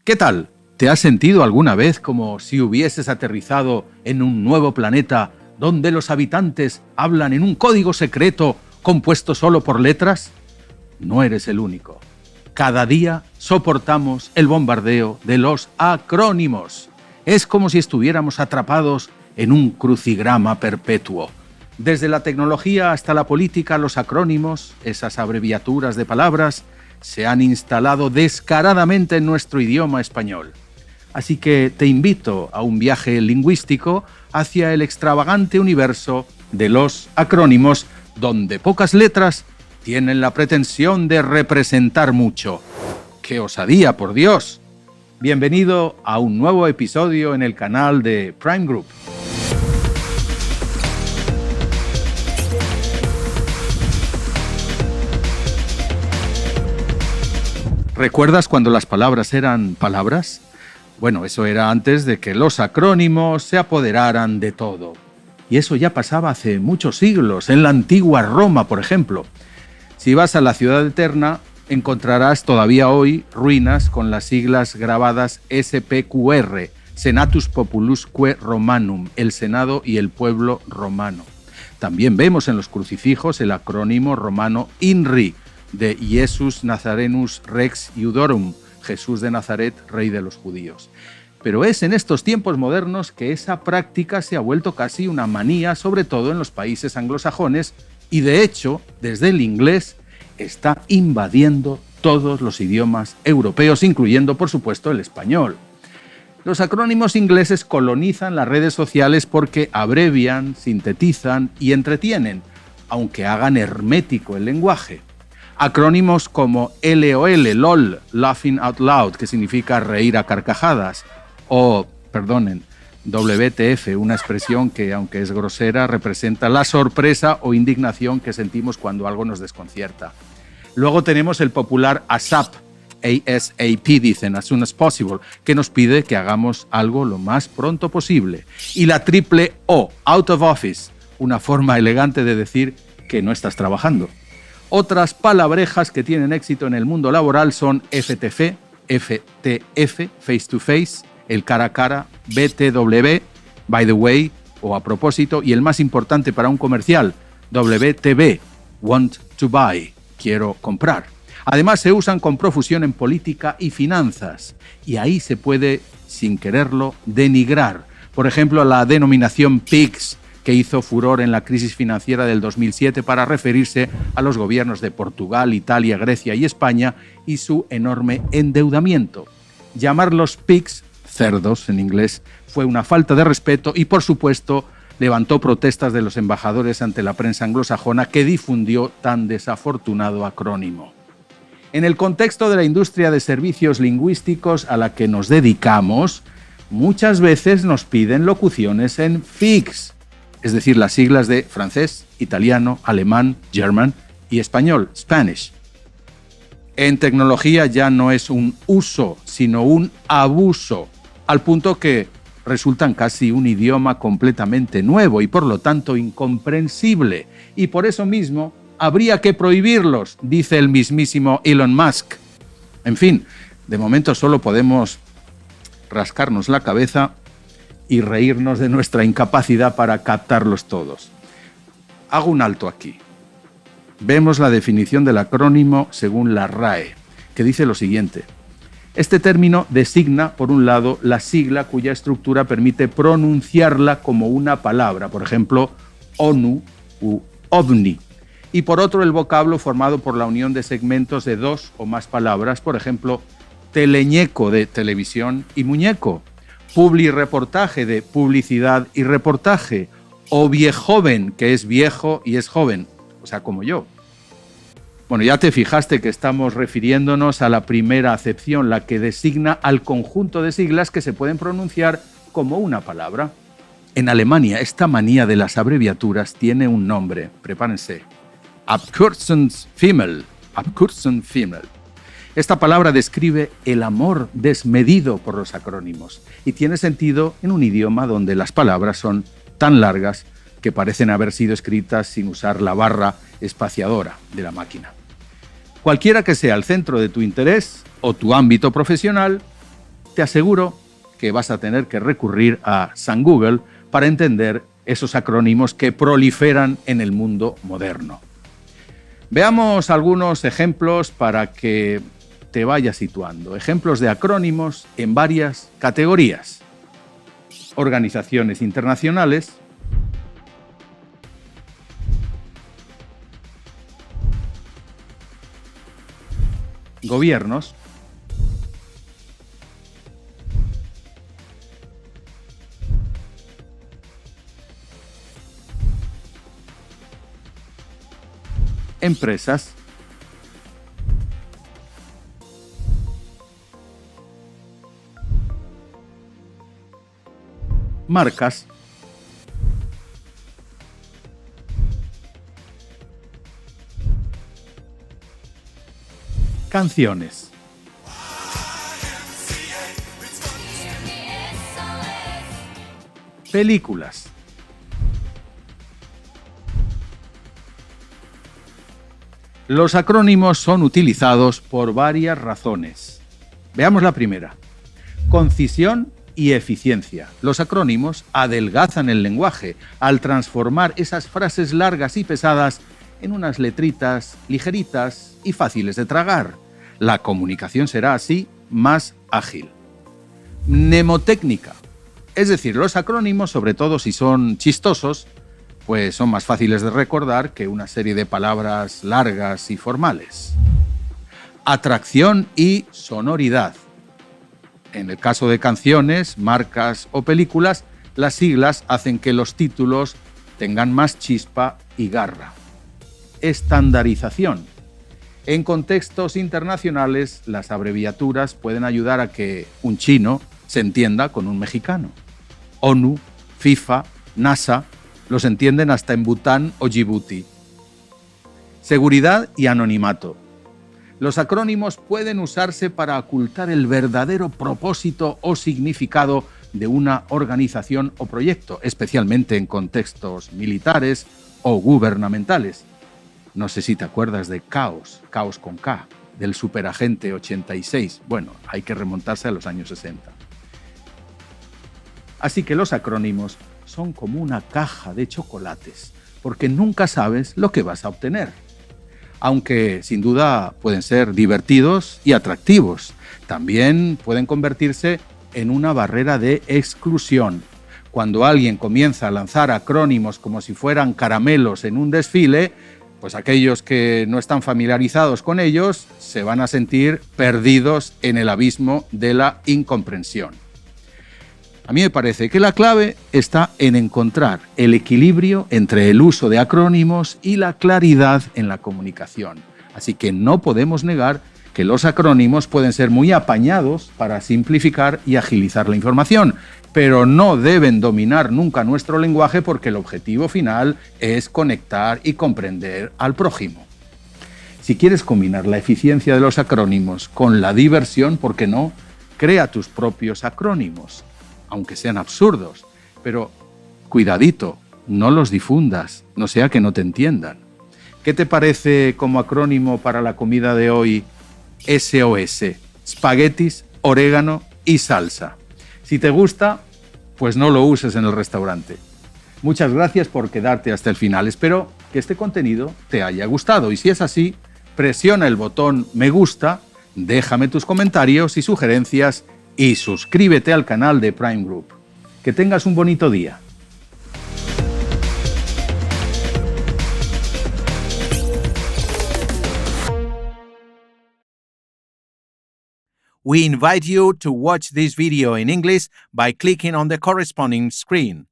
¿Qué tal? ¿Te has sentido alguna vez como si hubieses aterrizado en un nuevo planeta donde los habitantes hablan en un código secreto compuesto solo por letras? No eres el único. Cada día soportamos el bombardeo de los acrónimos. Es como si estuviéramos atrapados en un crucigrama perpetuo. Desde la tecnología hasta la política, los acrónimos, esas abreviaturas de palabras, se han instalado descaradamente en nuestro idioma español. Así que te invito a un viaje lingüístico hacia el extravagante universo de los acrónimos, donde pocas letras tienen la pretensión de representar mucho. ¡Qué osadía, por Dios! Bienvenido a un nuevo episodio en el canal de Prime Group. ¿Recuerdas cuando las palabras eran palabras? Bueno, eso era antes de que los acrónimos se apoderaran de todo. Y eso ya pasaba hace muchos siglos, en la antigua Roma, por ejemplo. Si vas a la Ciudad Eterna, encontrarás todavía hoy ruinas con las siglas grabadas SPQR, Senatus Populusque Romanum, el Senado y el pueblo romano. También vemos en los crucifijos el acrónimo romano INRI, de Iesus Nazarenus Rex Iudorum, Jesús de Nazaret, rey de los judíos. Pero es en estos tiempos modernos que esa práctica se ha vuelto casi una manía, sobre todo en los países anglosajones, y de hecho, desde el inglés, está invadiendo todos los idiomas europeos, incluyendo, por supuesto, el español. Los acrónimos ingleses colonizan las redes sociales porque abrevian, sintetizan y entretienen, aunque hagan hermético el lenguaje. Acrónimos como LOL, LOL, Laughing Out Loud, que significa reír a carcajadas, o, WTF, una expresión que, aunque es grosera, representa la sorpresa o indignación que sentimos cuando algo nos desconcierta. Luego tenemos el popular ASAP, ASAP dicen, as soon as possible, que nos pide que hagamos algo lo más pronto posible. Y la triple O, out of office, una forma elegante de decir que no estás trabajando. Otras palabrejas que tienen éxito en el mundo laboral son FTF, FTF, face to face, el cara a cara, BTW, by the way, o a propósito, y el más importante para un comercial, WTB, want to buy, quiero comprar. Además se usan con profusión en política y finanzas, y ahí se puede, sin quererlo, denigrar. Por ejemplo, la denominación PIGS, que hizo furor en la crisis financiera del 2007 para referirse a los gobiernos de Portugal, Italia, Grecia y España y su enorme endeudamiento. Llamarlos pigs, cerdos en inglés, fue una falta de respeto y, por supuesto, levantó protestas de los embajadores ante la prensa anglosajona que difundió tan desafortunado acrónimo. En el contexto de la industria de servicios lingüísticos a la que nos dedicamos, muchas veces nos piden locuciones en FIGS, es decir, las siglas de francés, italiano, alemán, German y español, Spanish. En tecnología ya no es un uso, sino un abuso, al punto que resultan casi un idioma completamente nuevo y por lo tanto incomprensible. Y por eso mismo habría que prohibirlos, dice el mismísimo Elon Musk. En fin, de momento solo podemos rascarnos la cabeza y reírnos de nuestra incapacidad para captarlos todos. Hago un alto aquí. Vemos la definición del acrónimo según la RAE, que dice lo siguiente. Este término designa, por un lado, la sigla cuya estructura permite pronunciarla como una palabra, por ejemplo, ONU u OVNI, y por otro, el vocablo formado por la unión de segmentos de dos o más palabras, por ejemplo, teleñeco de televisión y muñeco, publireportaje de publicidad y reportaje, o viejoven, que es viejo y es joven, o sea, como yo. Bueno, ya te fijaste que estamos refiriéndonos a la primera acepción, la que designa al conjunto de siglas que se pueden pronunciar como una palabra. En Alemania, esta manía de las abreviaturas tiene un nombre, prepárense, Abkürzungsfimmel, Abkürzungsfimmel. Esta palabra describe el amor desmedido por los acrónimos y tiene sentido en un idioma donde las palabras son tan largas que parecen haber sido escritas sin usar la barra espaciadora de la máquina. Cualquiera que sea el centro de tu interés o tu ámbito profesional, te aseguro que vas a tener que recurrir a San Google para entender esos acrónimos que proliferan en el mundo moderno. Veamos algunos ejemplos para que te vayas situando. Ejemplos de acrónimos en varias categorías. Organizaciones internacionales, gobiernos, empresas, marcas, canciones. Películas. Los acrónimos son utilizados por varias razones. Veamos la primera. Concisión y eficiencia. Los acrónimos adelgazan el lenguaje al transformar esas frases largas y pesadas en unas letritas ligeritas y fáciles de tragar. La comunicación será así más ágil. Mnemotécnica. Es decir, los acrónimos, sobre todo si son chistosos, pues son más fáciles de recordar que una serie de palabras largas y formales. Atracción y sonoridad. En el caso de canciones, marcas o películas, las siglas hacen que los títulos tengan más chispa y garra. Estandarización. En contextos internacionales, las abreviaturas pueden ayudar a que un chino se entienda con un mexicano. ONU, FIFA, NASA, los entienden hasta en Bután o Djibouti. Seguridad y anonimato. Los acrónimos pueden usarse para ocultar el verdadero propósito o significado de una organización o proyecto, especialmente en contextos militares o gubernamentales. No sé si te acuerdas de Caos, Caos con K, del Superagente 86. Bueno, hay que remontarse a los años 60. Así que los acrónimos son como una caja de chocolates, porque nunca sabes lo que vas a obtener. Aunque sin duda pueden ser divertidos y atractivos, también pueden convertirse en una barrera de exclusión. Cuando alguien comienza a lanzar acrónimos como si fueran caramelos en un desfile, pues aquellos que no están familiarizados con ellos se van a sentir perdidos en el abismo de la incomprensión. A mí me parece que la clave está en encontrar el equilibrio entre el uso de acrónimos y la claridad en la comunicación. Así que no podemos negar que los acrónimos pueden ser muy apañados para simplificar y agilizar la información, pero no deben dominar nunca nuestro lenguaje porque el objetivo final es conectar y comprender al prójimo. Si quieres combinar la eficiencia de los acrónimos con la diversión, ¿por qué no? Crea tus propios acrónimos, aunque sean absurdos, pero cuidadito, no los difundas, no sea que no te entiendan. ¿Qué te parece como acrónimo para la comida de hoy SOS? Espaguetis, orégano y salsa. Si te gusta, pues no lo uses en el restaurante. Muchas gracias por quedarte hasta el final. Espero que este contenido te haya gustado y si es así, presiona el botón me gusta, déjame tus comentarios y sugerencias y suscríbete al canal de Prime Group. Que tengas un bonito día. We invite you to watch this video in English by clicking on the corresponding screen.